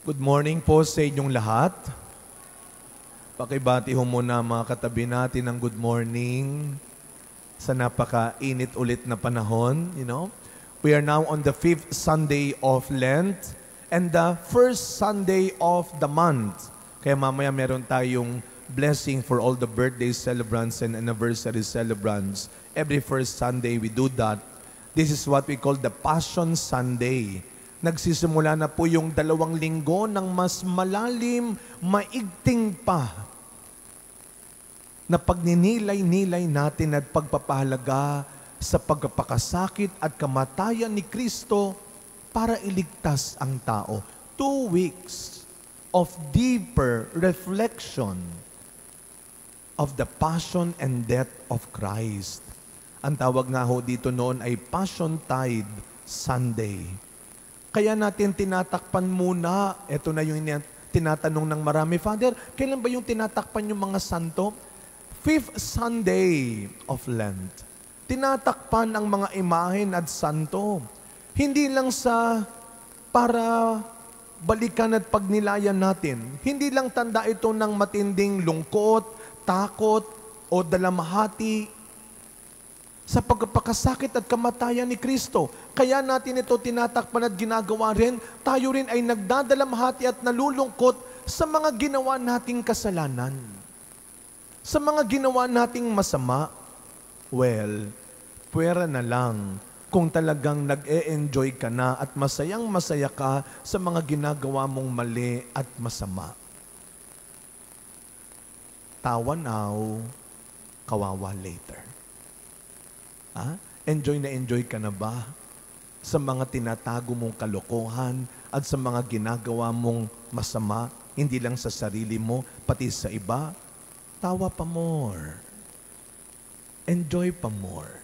Good morning po sa inyong lahat. Pakibati ho muna mga katabi natin ng good morning sa napaka-init ulit na panahon. We are now on the 5th Sunday of Lent and the first Sunday of the month. Kaya mamaya meron tayong blessing for all the birthday celebrants and anniversary celebrants. Every first Sunday we do that. This is what we call the Passion Sunday. Nagsisimula na po yung 2 linggo ng mas malalim, maigting pa na pagninilay-nilay natin at pagpapahalaga sa pagpapakasakit at kamatayan ni Kristo para iligtas ang tao. 2 weeks of deeper reflection of the passion and death of Christ. Ang tawag nga ho dito noon ay Passion Tide Sunday. Kaya natin tinatakpan muna, ito na yung tinatanong ng marami, Father, kailan ba yung tinatakpan yung mga santo? 5th Sunday of Lent. Tinatakpan ang mga imahen at santo. Hindi lang para balikan at pagnilayan natin. Hindi lang tanda ito ng matinding lungkot, takot, o dalamhati sa pagpapakasakit at kamatayan ni Kristo. Kaya natin ito tinatakpan at ginagawa rin. Tayo rin ay nagdadalamhati at nalulungkot sa mga ginawa nating kasalanan. Sa mga ginawa nating masama, puwera na lang kung talagang nag-e-enjoy ka na at masayang masaya ka sa mga ginagawa mong mali at masama. Tawa now, kawawa later. Enjoy na enjoy ka na ba sa mga tinatago mong kalokohan at sa mga ginagawa mong masama, hindi lang sa sarili mo, pati sa iba? Tawa pa more. Enjoy pa more.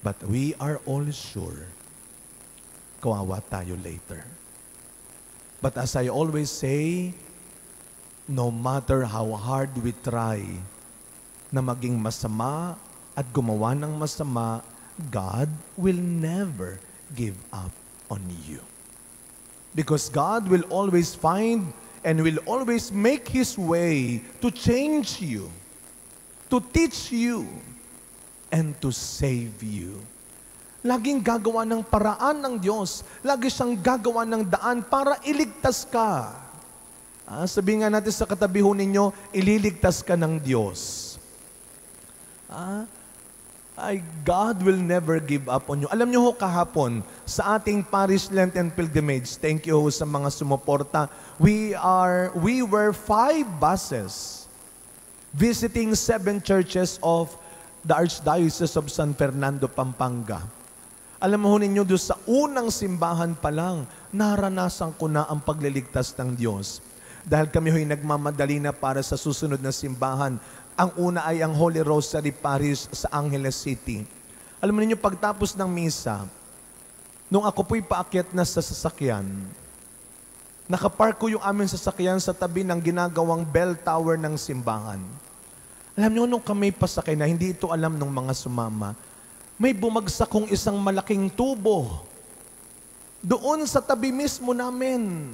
But we are all sure, kawawa tayo later. But as I always say, no matter how hard we try na maging masama at gumawa ng masama, God will never give up on you. Because God will always find and will always make His way to change you, to teach you, and to save you. Laging gagawa ng paraan ng Diyos. Lagi siyang gagawa ng daan para iligtas ka. Sabihin nga natin sa katabi ho ninyo, ililigtas ka ng Diyos. God will never give up on you. Alam niyo ho kahapon, sa ating Parish Lenten Pilgrimage, thank you ho sa mga sumuporta, we were 5 buses visiting 7 churches of the Archdiocese of San Fernando, Pampanga. Alam mo ho ninyo, doon sa unang simbahan pa lang, naranasan ko na ang pagliligtas ng Diyos. Dahil kami ho'y nagmamadali na para sa susunod na simbahan. Ang una ay ang Holy Rosary Parish sa Angeles City. Alam mo ninyo, pagtapos ng misa, nung ako po'y paakyat na sa sasakyan, nakapark ko yung aming sasakyan sa tabi ng ginagawang bell tower ng simbahan. Alam niyo, nung kami pasakay na, hindi ito alam ng mga sumama, may bumagsak kong isang malaking tubo doon sa tabi mismo namin.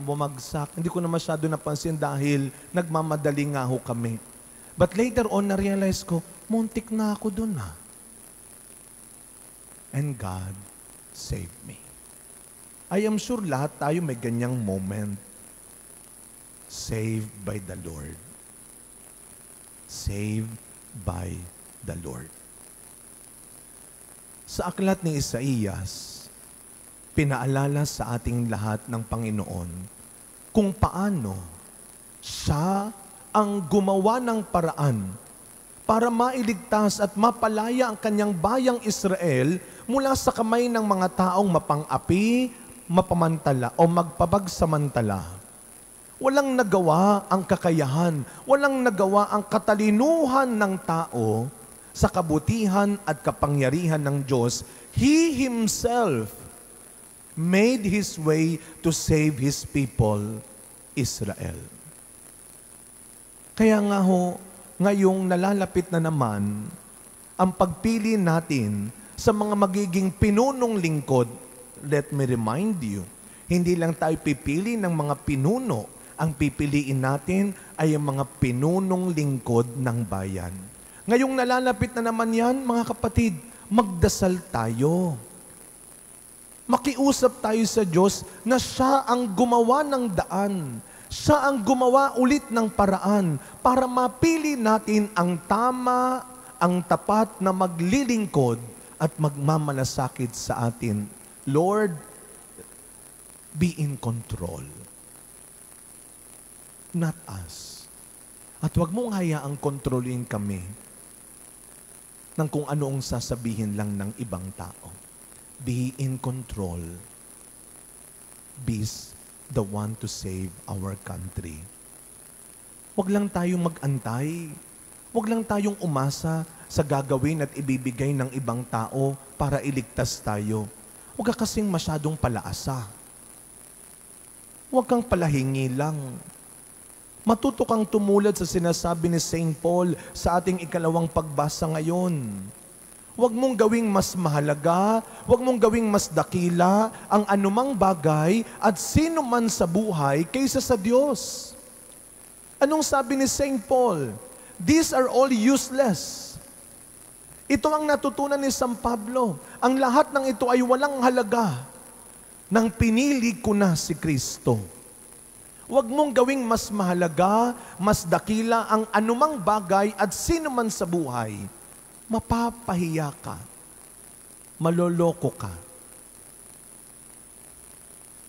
Bumagsak. Hindi ko na masyado napansin dahil nagmamadali nga ho kami. But later on, na-realize ko, muntik na ako dun . And God saved me. I am sure lahat tayo may ganyang moment. Saved by the Lord. Saved by the Lord. Sa aklat ni Isaías, pinaalala sa ating lahat ng Panginoon kung paano siya ang gumawa ng paraan para mailigtas at mapalaya ang kanyang bayang Israel mula sa kamay ng mga taong mapang-api, mapamantala o magpabagsamantala. Walang nagawa ang kakayahan, walang nagawa ang katalinuhan ng tao sa kabutihan at kapangyarihan ng Diyos. He Himself made His way to save His people, Israel. Kaya nga ho, ngayong nalalapit na naman ang pagpili natin sa mga magiging pinunong lingkod let me remind you, hindi lang tayo pipili ng mga pinuno. Ang pipiliin natin ay ang mga pinunong lingkod ng bayan. Ngayong nalalapit na naman yan, mga kapatid, magdasal tayo. Makiusap tayo sa Diyos na siya ang gumawa ng daan. Siya ang gumawa ulit ng paraan para mapili natin ang tama, ang tapat na maglilingkod at magmamalasakit sa atin. Lord, be in control. Not us. At huwag mong hayaang kontrolin kami ng kung ano ang sasabihin lang ng ibang tao. Be in control. Be the one to save our country. Huwag lang tayong mag-antay. Huwag lang tayong umasa sa gagawin at ibibigay ng ibang tao para iligtas tayo. Huwag ka kasing masyadong palaasa. Huwag kang palahingi lang. Matuto kang tumulad sa sinasabi ni St. Paul sa ating ikalawang pagbasa ngayon. Huwag mong gawing mas mahalaga, huwag mong gawing mas dakila ang anumang bagay at sino man sa buhay kaysa sa Diyos. Anong sabi ni St. Paul? These are all useless. Ito ang natutunan ni San Pablo. Ang lahat ng ito ay walang halaga nang pinili ko na si Kristo. Huwag mong gawing mas mahalaga, mas dakila ang anumang bagay at sino man sa buhay. Mapapahiya ka. Maloloko ka.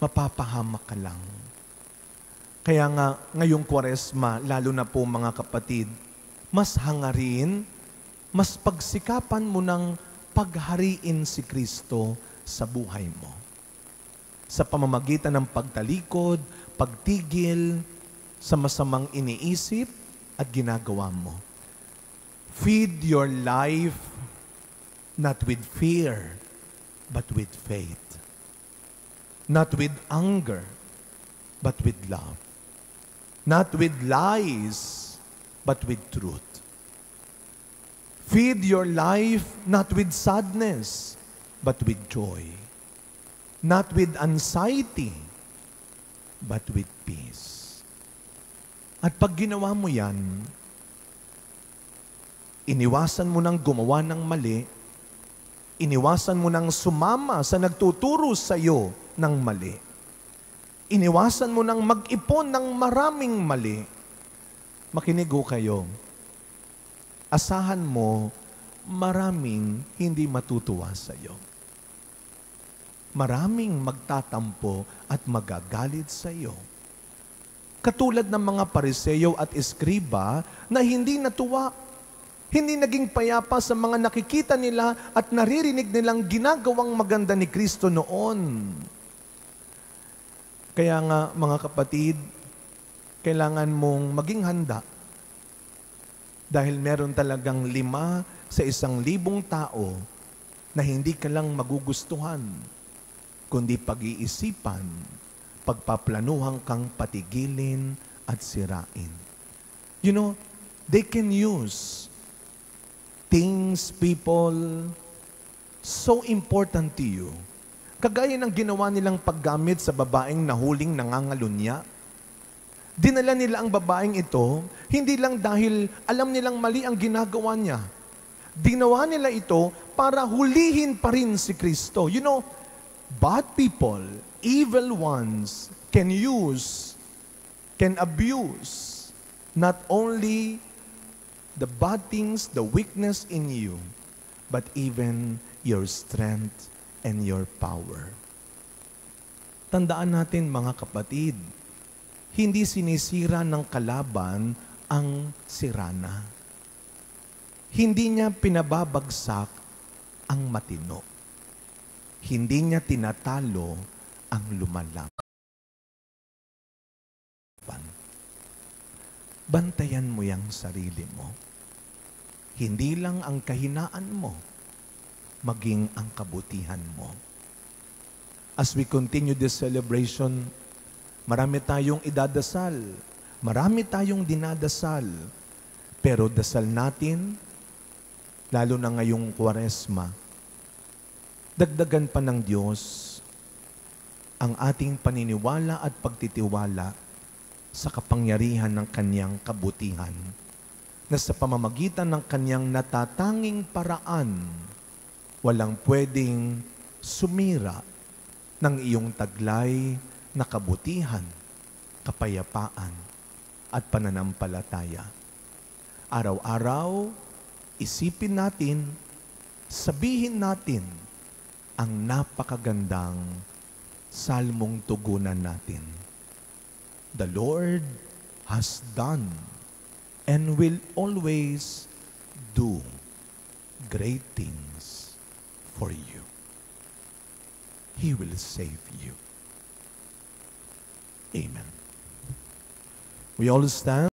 Mapapahamak ka lang. Kaya nga, ngayong Kwaresma, lalo na po mga kapatid, mas hangarin, mas pagsikapan mo ng paghariin si Kristo sa buhay mo. Sa pamamagitan ng pagtalikod, pagtigil sa masamang iniisip at ginagawa mo. Feed your life not with fear, but with faith. Not with anger, but with love. Not with lies, but with truth. Feed your life not with sadness, but with joy. Not with anxiety, but with peace. At pag ginawa mo yan, iniwasan mo nang gumawa ng mali, iniwasan mo nang sumama sa nagtuturo sa iyo ng mali, iniwasan mo nang mag-ipon ng maraming mali, makinig ho kayo, asahan mo, maraming hindi matutuwa sa iyo. Maraming magtatampo at magagalit sa iyo. Katulad ng mga Pariseo at Eskriba na hindi natuwa, hindi naging payapa sa mga nakikita nila at naririnig nilang ginagawang maganda ni Kristo noon. Kaya nga, mga kapatid, kailangan mong maging handa. Dahil meron talagang 5 sa 1,000 tao na hindi ka lang magugustuhan, kundi pag-iisipan, pagpaplanuhan kang patigilin at sirain. You know, they can use things, people, so important to you. Kagaya ng ginawa nilang paggamit sa babaeng nahuling nangangalunya. Dinala nila ang babaeng ito, hindi lang dahil alam nilang mali ang ginagawa niya. Ginawa nila ito para hulihin pa rin si Kristo. You know, bad people, evil ones, can abuse not only the bad things, the weakness in you, but even your strength and your power. Tandaan natin mga kapatid, hindi sinisira ng kalaban ang sirana. Hindi niya pinababagsak ang matino. Hindi niya tinatalo ang lumalaban. Bantayan mo yang sarili mo. Hindi lang ang kahinaan mo, maging ang kabutihan mo. As we continue this celebration, marami tayong idadasal, marami tayong dinadasal, pero dasal natin, lalo na ngayong Kwaresma, dagdagan pa ng Diyos ang ating paniniwala at pagtitiwala sa kapangyarihan ng kanyang kabutihan, na sa pamamagitan ng kanyang natatanging paraan, walang pwedeng sumira ng iyong taglay na kabutihan, kapayapaan, at pananampalataya. Araw-araw, isipin natin, sabihin natin ang napakagandang salmong tugunan natin. The Lord has done and will always do great things for you. He will save you. Amen. We all stand.